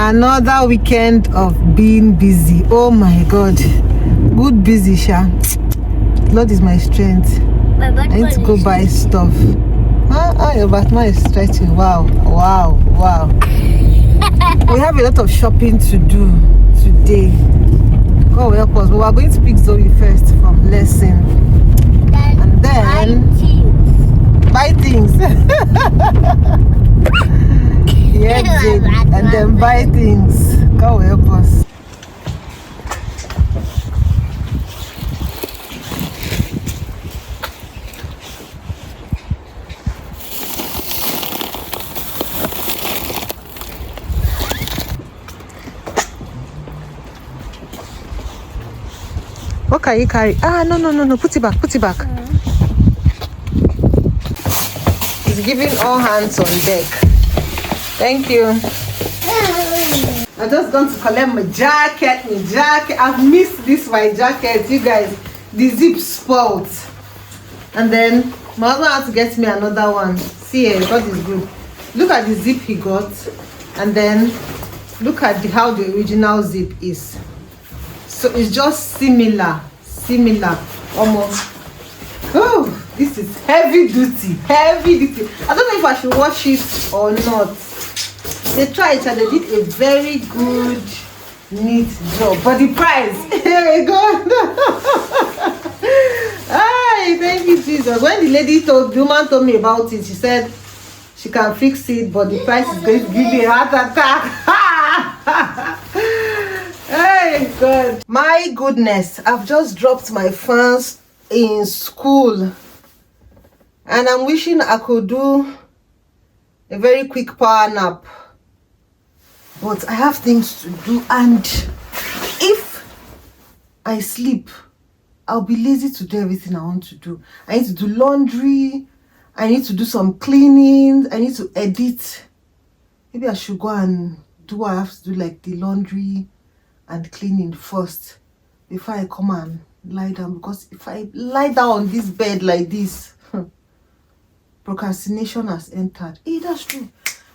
Another weekend of being busy. Oh my God. Good busy, Sha. Lord is my strength. I need to go buy stuff. Your Batman is stretching. Wow. We have a lot of shopping to do today. God will help us. But we are going to pick Zoe first from lesson. And then buy things. And then buy things. God will help us. What can you carry? No. Put it back. He's giving all hands on deck. Thank you. I just gone to collect my jacket. I've missed this my jacket, you guys. The zip spoiled. And then my husband had to get me another one. See here, God is good. Look at the zip he got. And then look at how the original zip is. So it's just similar, almost. Oh, this is heavy duty. I don't know if I should wash it or not. They tried and they did a very good, neat job. But the price, here we go. Hi, thank you, Jesus. When the woman told me about it, she said she can fix it, but the price is going to give me a heart attack. Hey, God. My goodness, I've just dropped my friends in school. And I'm wishing I could do a very quick power nap. But I have things to do. And if I sleep, I'll be lazy to do everything I want to do. I need to do laundry. I need to do some cleaning. I need to edit. Maybe I should go and do what I have to do, like the laundry and cleaning first before I come and lie down, because if I lie down on this bed like this, procrastination has entered. Hey, that's true.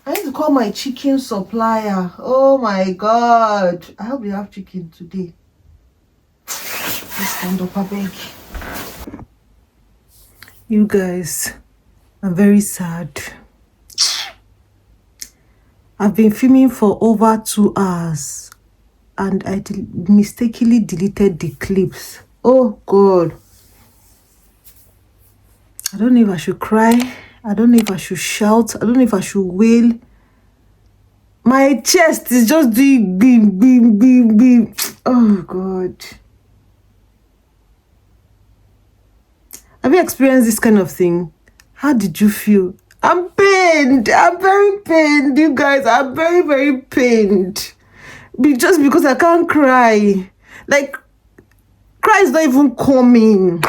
I need to call my chicken supplier. Oh my God, I hope they have chicken today. Let's stand up a beg. You guys, I'm very sad. I've been filming for over 2 hours and I mistakenly deleted the clips. Oh God. I don't know if I should cry. I don't know if I should shout. I don't know if I should wail. My chest is just doing beam. Oh God. Have you experienced this kind of thing? How did you feel? I'm pained. I'm very pained, you guys. I'm very pained. Just because I can't cry. Like, cry is not even coming.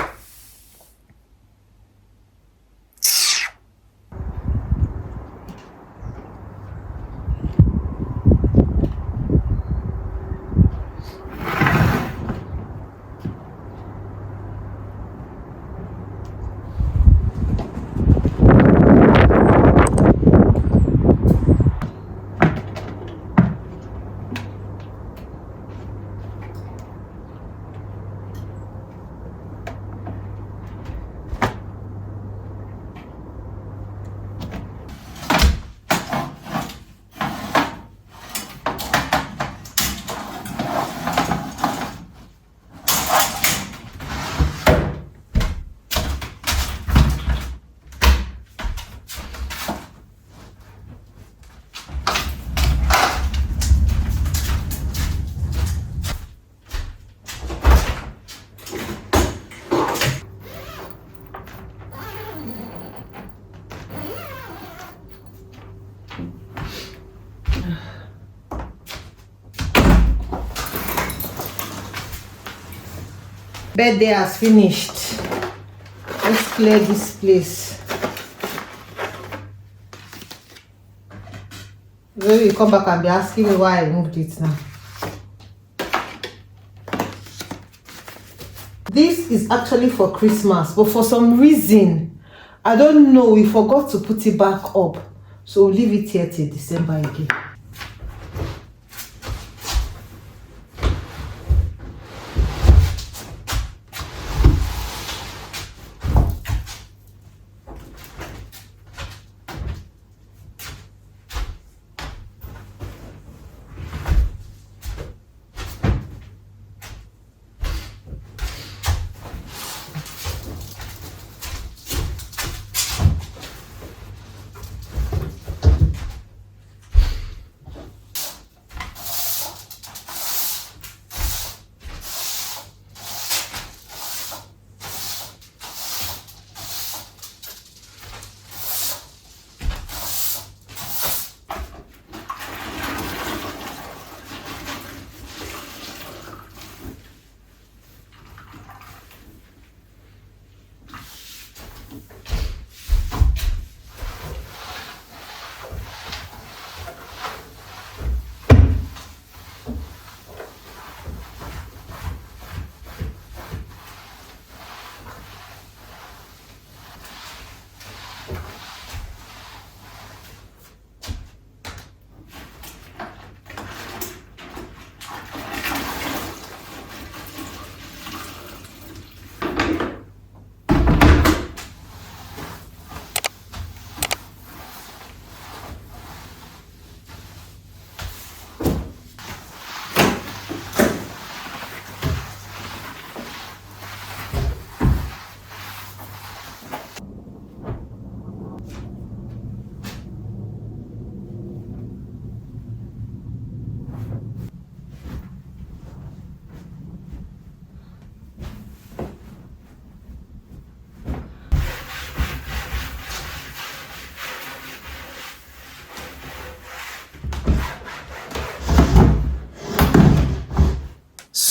Birthday has finished. Let's clear this place. Maybe you come back and be asking me why I moved it now. This is actually for Christmas, but for some reason, I don't know, we forgot to put it back up. So we'll leave it here till December again.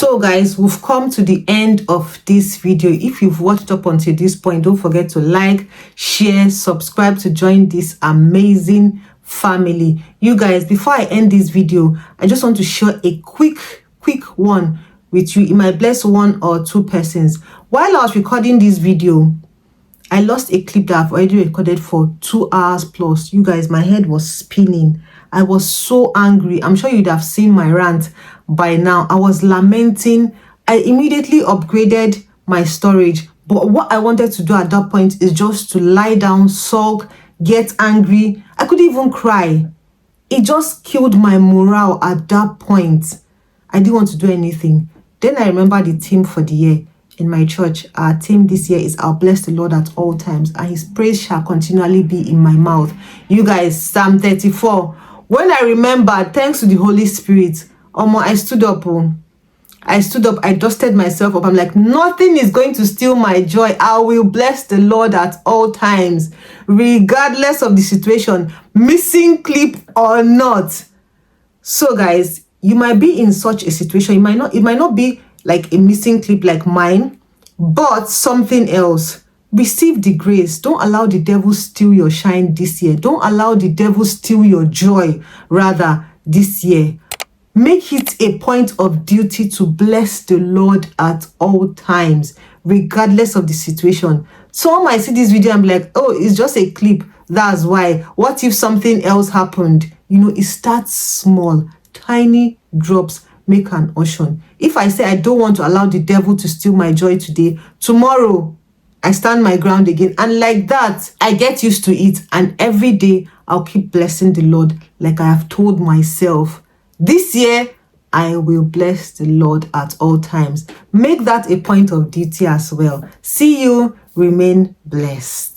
So guys, we've come to the end of this video. If you've watched up until this point, don't forget to like, share, subscribe to join this amazing family. You guys, before I end this video, I just want to share a quick one with you. It might bless one or two persons. While I was recording this video, I lost a clip that I've already recorded for 2 hours plus. You guys, my head was spinning. I was so angry. I'm sure you'd have seen my rant by now. I was lamenting. I immediately upgraded my storage. But what I wanted to do at that point is just to lie down, sulk, get angry. I couldn't even cry. It just killed my morale at that point. I didn't want to do anything. Then I remember the theme for the year in my church. Our theme this year is I'll bless the Lord at all times, and his praise shall continually be in my mouth. You guys, Psalm 34. When I remembered, thanks to the Holy Spirit, I stood up. I dusted myself up. I'm like, nothing is going to steal my joy. I will bless the Lord at all times, regardless of the situation, missing clip or not. So guys, you might be in such a situation. It might not be like a missing clip like mine, but something else. Receive the grace. Don't allow the devil steal your shine this year. Don't allow the devil steal your joy, rather, this year. Make it a point of duty to bless the Lord at all times, regardless of the situation. Someone might see this video and be like, oh, it's just a clip. That's why. What if something else happened? You know, it starts small. Tiny drops make an ocean. If I say I don't want to allow the devil to steal my joy today, tomorrow I stand my ground again. And like that, I get used to it. And every day, I'll keep blessing the Lord like I have told myself. This year, I will bless the Lord at all times. Make that a point of duty as well. See you. Remain blessed.